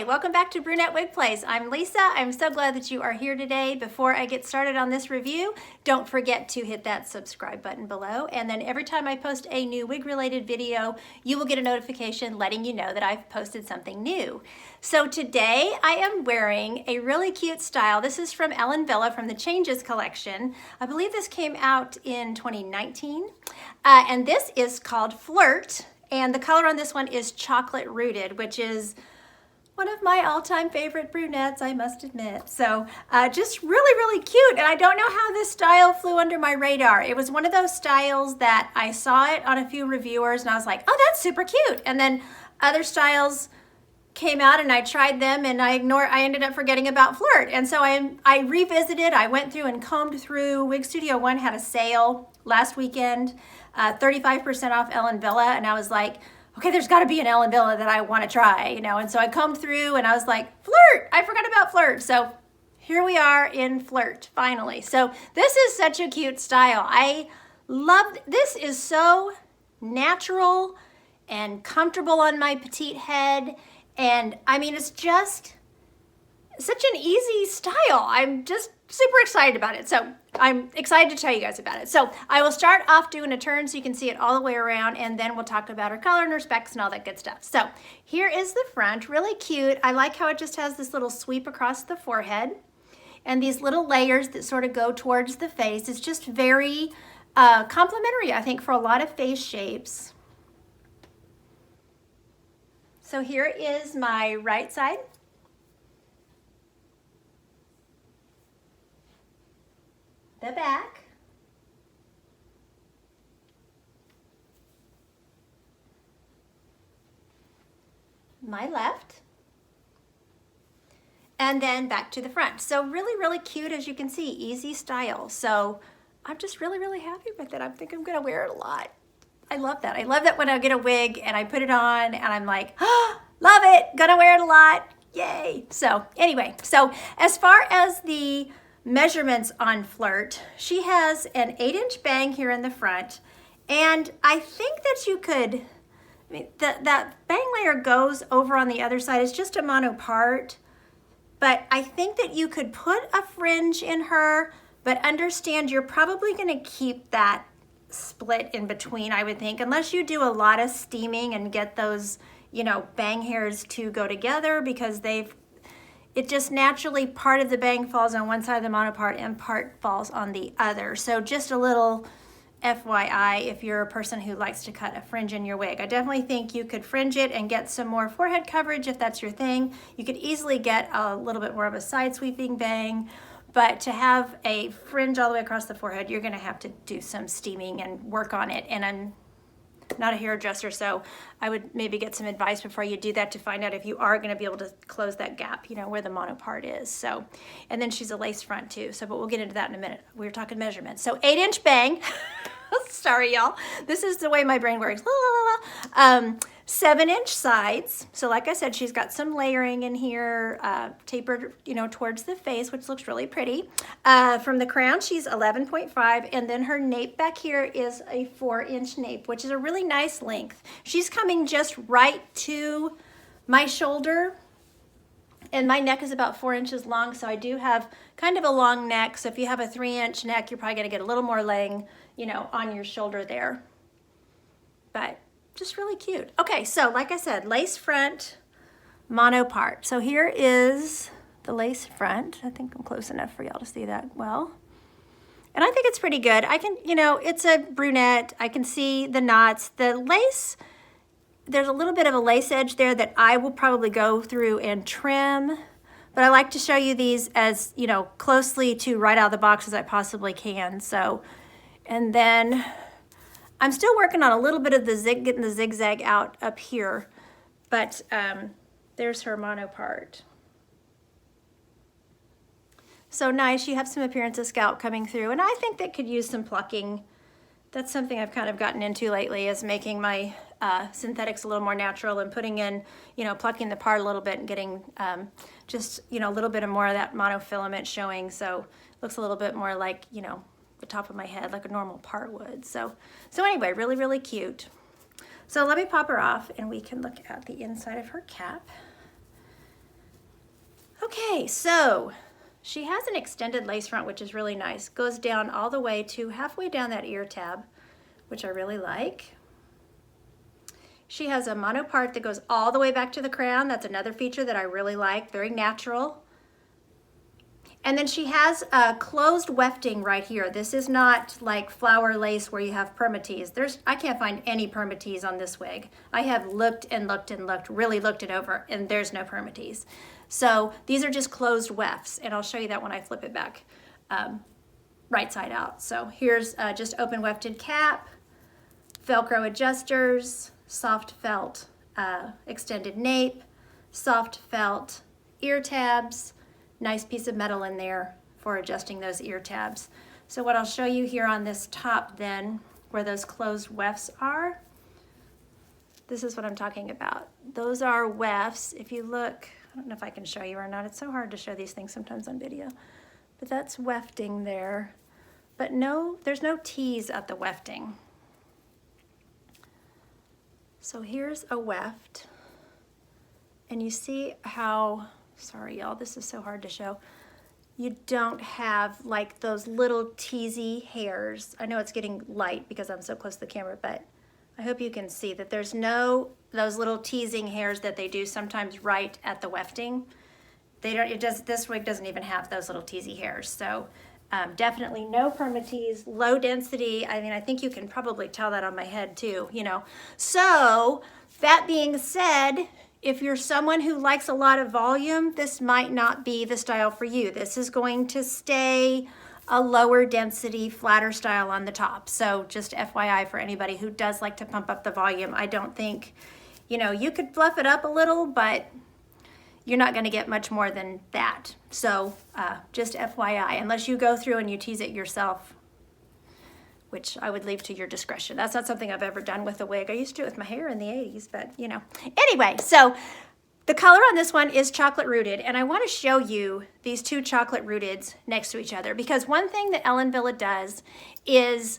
welcome back to Brunette Wig Place. I'm Lisa. I'm so glad that you are here today. Before I get started on this review, don't forget to hit that subscribe button below. And then every time I post a new wig related video, you will get a notification letting you know that I've posted something new. So today I am wearing a really cute style. This is from Wille from the Changes collection. I believe this came out in 2019. And this is called Flirt. And the color on this one is Chocolate Rooted, which is one of my all-time favorite brunettes, I must admit. So just really cute. And I don't know how this style flew under my radar. It was one of those styles that I saw it on a few reviewers and I was like, oh, that's super cute. And then other styles came out and I tried them and I ended up forgetting about Flirt. And so I revisited, I went through and combed through. Wig Studio One had a sale last weekend, 35% off Wille, and I was like, okay, there's got to be an Wille that I want to try, you know. And so I combed through and I was like, Flirt, I forgot about Flirt. So here we are in Flirt, finally. So this is such a cute style. I love, this is so natural and comfortable on my petite head. And I mean, it's just such an easy style. I'm just super excited about it. So I'm excited to tell you guys about it. So I will start off doing a turn so you can see it all the way around, and then we'll talk about her color and her specs and all that good stuff. So here is the front, really cute. I like how it just has this little sweep across the forehead and these little layers that sort of go towards the face. It's just very complimentary, I think, for a lot of face shapes. So here is my right side. The back, my left, and then back to the front. So really cute, as you can see, easy style. So I'm just really happy with it. I think I'm gonna wear it a lot. I love that. I love that when I get a wig and I put it on and I'm like, oh, love it, gonna wear it a lot, yay. So anyway, so as far as the measurements on Flirt, she has an 8-inch bang here in the front, and I think that you could, I mean, that bang layer goes over on the other side. It's just a mono part, but I think that you could put a fringe in her, but understand you're probably going to keep that split in between, I would think, unless you do a lot of steaming and get those, you know, bang hairs to go together, because it just naturally, part of the bang falls on one side of the mono part and part falls on the other. So just a little FYI if you're a person who likes to cut a fringe in your wig. I definitely think you could fringe it and get some more forehead coverage if that's your thing. You could easily get a little bit more of a side sweeping bang, but to have a fringe all the way across the forehead, you're gonna have to do some steaming and work on it. And I'm not a hairdresser, so I would maybe get some advice before you do that to find out if you are going to be able to close that gap, you know, where the mono part is. So, and then she's a lace front too. So, but we'll get into that in a minute. We were talking measurements. So 8-inch bang. Sorry, y'all. This is the way my brain works. 7-inch sides. So like I said, she's got some layering in here, tapered, you know, towards the face, which looks really pretty. From the crown, she's 11.5, and then her nape back here is a 4-inch nape, which is a really nice length. She's coming just right to my shoulder, and my neck is about 4 inches long, so I do have kind of a long neck. So if you have a 3-inch neck, you're probably gonna get a little more laying, you know, on your shoulder there. But just really cute. Okay, so like I said, lace front, mono part. So here is the lace front. I think I'm close enough for y'all to see that well. And I think it's pretty good. I can, you know, it's a brunette. I can see the knots. The lace, there's a little bit of a lace edge there that I will probably go through and trim. But I like to show you these as, you know, closely to right out of the box as I possibly can. So, and then I'm still working on a little bit of the getting the zigzag out up here, but there's her mono part. So nice, you have some appearance of scalp coming through, and I think that could use some plucking. That's something I've kind of gotten into lately, is making my synthetics a little more natural and putting in, you know, plucking the part a little bit and getting just, you know, a little bit of more of that monofilament showing, so it looks a little bit more like, you know, the top of my head, like a normal part would. So anyway, really cute. So let me pop her off and we can look at the inside of her cap. Okay, so she has an extended lace front, which is really nice. Goes down all the way to halfway down that ear tab, which I really like. She has a mono part that goes all the way back to the crown. That's another feature that I really like, very natural. And then she has a closed wefting right here. This is not like flower lace where you have permatease. I can't find any permatease on this wig. I have looked and looked and looked, really looked it over, and there's no permatease. So these are just closed wefts, and I'll show you that when I flip it back right side out. So here's just open wefted cap, Velcro adjusters, soft felt extended nape, soft felt ear tabs, nice piece of metal in there for adjusting those ear tabs. So what I'll show you here on this top then, where those closed wefts are, this is what I'm talking about. Those are wefts. If you look, I don't know if I can show you or not. It's so hard to show these things sometimes on video. But that's wefting there. But no, there's no tease at the wefting. So here's a weft. And you see how, sorry y'all, this is so hard to show. You don't have like those little teasy hairs. I know it's getting light because I'm so close to the camera, but I hope you can see that there's no those little teasing hairs that they do sometimes right at the wefting. They don't. This wig doesn't even have those little teasy hairs. So definitely no permatease, low density. I mean, I think you can probably tell that on my head too. You know. So that being said, if you're someone who likes a lot of volume, this might not be the style for you. This is going to stay a lower density, flatter style on the top. So just FYI for anybody who does like to pump up the volume. I don't think, you know, you could fluff it up a little, but you're not gonna get much more than that. So just FYI, unless you go through and you tease it yourself, which I would leave to your discretion. That's not something I've ever done with a wig. I used to do it with my hair in the 80s, but you know. Anyway, so the color on this one is chocolate rooted, and I want to show you these two chocolate rooteds next to each other, because one thing that Wille does is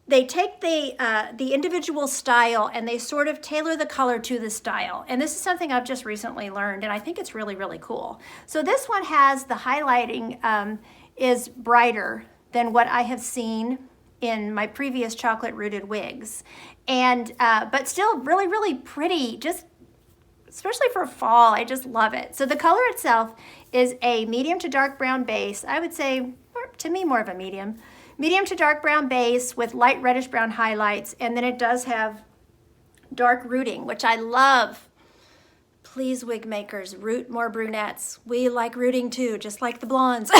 they take the individual style and they sort of tailor the color to the style. And this is something I've just recently learned, and I think it's really, really cool. So this one has the highlighting is brighter than what I have seen in my previous chocolate rooted wigs. And, but still really, really pretty, just especially for fall. I just love it. So the color itself is a medium to dark brown base. I would say, to me, more of a medium. Medium to dark brown base with light reddish brown highlights. And then it does have dark rooting, which I love. Please, wig makers, root more brunettes. We like rooting too, just like the blondes.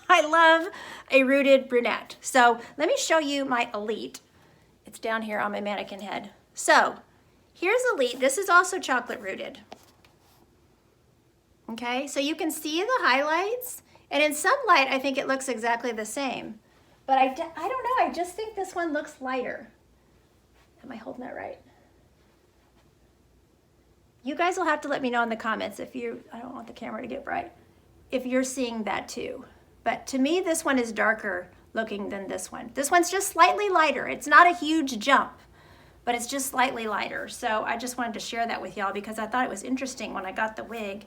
I love a rooted brunette. So let me show you my Elite. It's down here on my mannequin head. So here's Elite. This is also chocolate rooted. Okay, so you can see the highlights, and in some light I think it looks exactly the same. But I don't know, I just think this one looks lighter. Am I holding that right? You guys will have to let me know in the comments if you, I don't want the camera to get bright, if you're seeing that too. But to me, this one is darker looking than this one. This one's just slightly lighter. It's not a huge jump, but it's just slightly lighter. So I just wanted to share that with y'all because I thought it was interesting when I got the wig.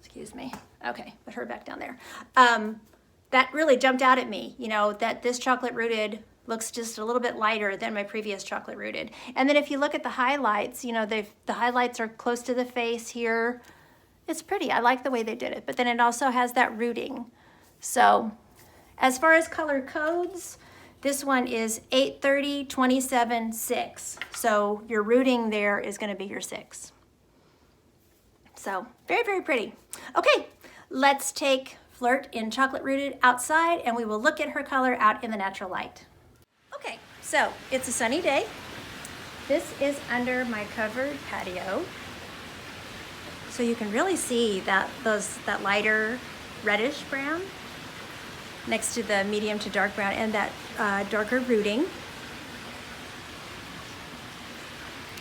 Excuse me. Okay, put her back down there. That really jumped out at me, you know, that this chocolate rooted looks just a little bit lighter than my previous chocolate rooted. And then if you look at the highlights, you know, the highlights are close to the face here. It's pretty. I like the way they did it. But then it also has that rooting. So as far as color codes, this one is 830, 27, 6. So your rooting there is going to be your 6. So very, very pretty. Okay, let's take Flirt in chocolate rooted outside and we will look at her color out in the natural light. Okay, so it's a sunny day. This is under my covered patio. So you can really see that lighter reddish brown next to the medium to dark brown and that darker rooting.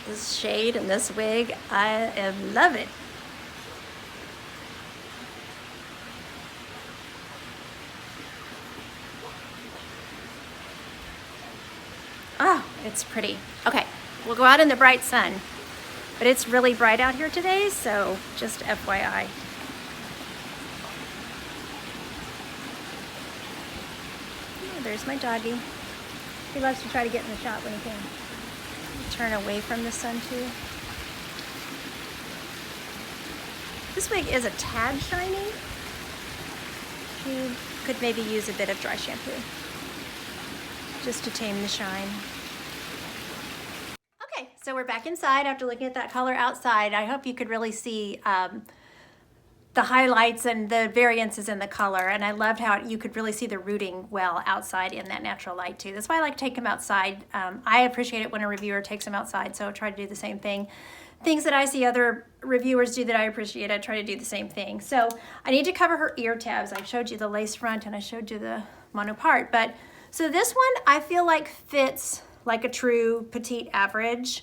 This shade and this wig, I love it. Oh, it's pretty. Okay, we'll go out in the bright sun, but it's really bright out here today, so just FYI. there's my doggy. He loves to try to get in the shot when he can. Turn away from the sun too. This wig is a tad shiny. You could maybe use a bit of dry shampoo just to tame the shine. Okay, so we're back inside after looking at that color outside. I hope you could really see the highlights and the variances in the color, and I loved how you could really see the rooting well outside in that natural light too. That's why I like to take them outside. I appreciate it when a reviewer takes them outside, so I try to do the same thing. Things that I see other reviewers do that I appreciate, I try to do the same thing. So I need to cover her ear tabs. I showed you the lace front and I showed you the mono part, but so this one I feel like fits like a true petite average.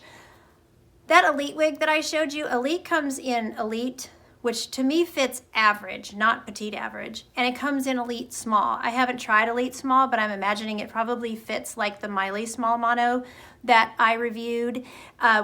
That Elite wig that I showed you, Elite comes in Elite, which to me fits average, not petite average, and it comes in Elite small. I haven't tried Elite small, but I'm imagining it probably fits like the Miley small mono that I reviewed,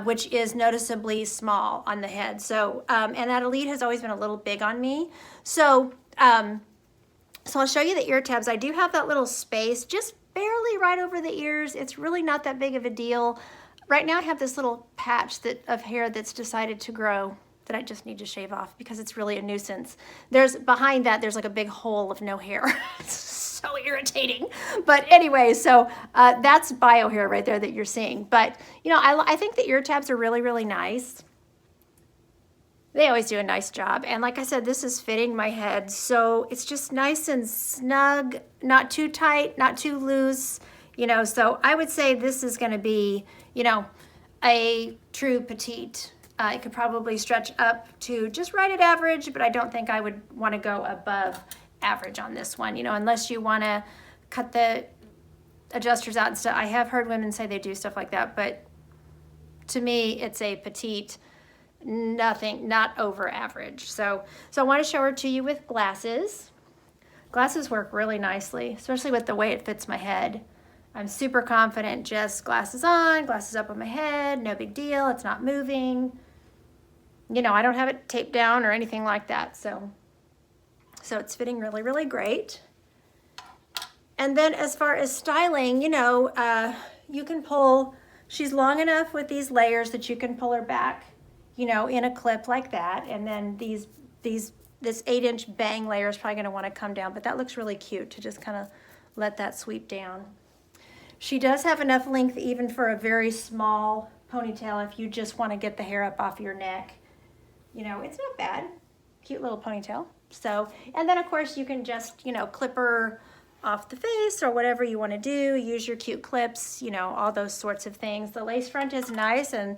which is noticeably small on the head. So, and that Elite has always been a little big on me. So, so I'll show you the ear tabs. I do have that little space, just barely right over the ears. It's really not that big of a deal. Right now I have this little patch of hair that's decided to grow that I just need to shave off because it's really a nuisance. Behind that, there's like a big hole of no hair. It's so irritating. But anyway, so that's bio hair right there that you're seeing. But you know, I think the ear tabs are really, really nice. They always do a nice job. And like I said, this is fitting my head. So it's just nice and snug, not too tight, not too loose, you know. So I would say this is gonna be, you know, a true petite. It could probably stretch up to just right at average, but I don't think I would want to go above average on this one, you know, unless you want to cut the adjusters out and stuff. I have heard women say they do stuff like that, but to me, it's a petite, nothing, not over average. So I want to show her to you with glasses. Glasses work really nicely, especially with the way it fits my head. I'm super confident, just glasses on, glasses up on my head, no big deal, it's not moving. You know, I don't have it taped down or anything like that, so it's fitting really, really great. And then as far as styling, you know, you can pull, she's long enough with these layers that you can pull her back, you know, in a clip like that, and then this 8-inch bang layer is probably gonna wanna come down, but that looks really cute to just kind of let that sweep down. She does have enough length even for a very small ponytail if you just want to get the hair up off your neck. You know, it's not bad. Cute little ponytail. So, and then of course you can just, you know, clip her off the face or whatever you want to do. Use your cute clips, you know, all those sorts of things. The lace front is nice, and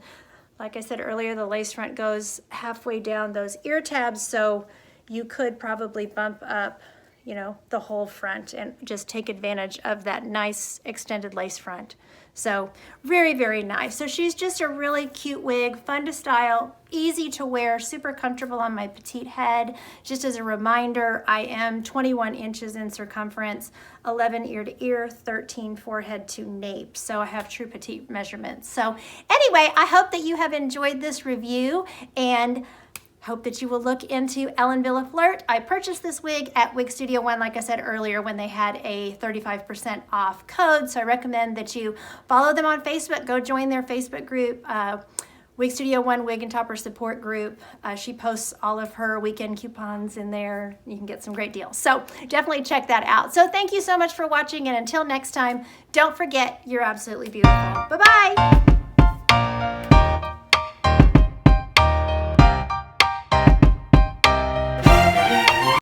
like I said earlier, the lace front goes halfway down those ear tabs, so you could probably bump up, you know, the whole front and just take advantage of that nice extended lace front. So very, very nice. So she's just a really cute wig, fun to style, easy to wear, super comfortable on my petite head. Just as a reminder, I am 21 inches in circumference, 11 ear to ear, 13 forehead to nape. So I have true petite measurements. So anyway, I hope that you have enjoyed this review and hope that you will look into Wille Flirt. I purchased this wig at Wig Studio One, like I said earlier, when they had a 35% off code. So I recommend that you follow them on Facebook. Go join their Facebook group, Wig Studio One Wig and Topper Support Group. She posts all of her weekend coupons in there. You can get some great deals. So definitely check that out. So thank you so much for watching, and until next time, don't forget, you're absolutely beautiful. Bye-bye.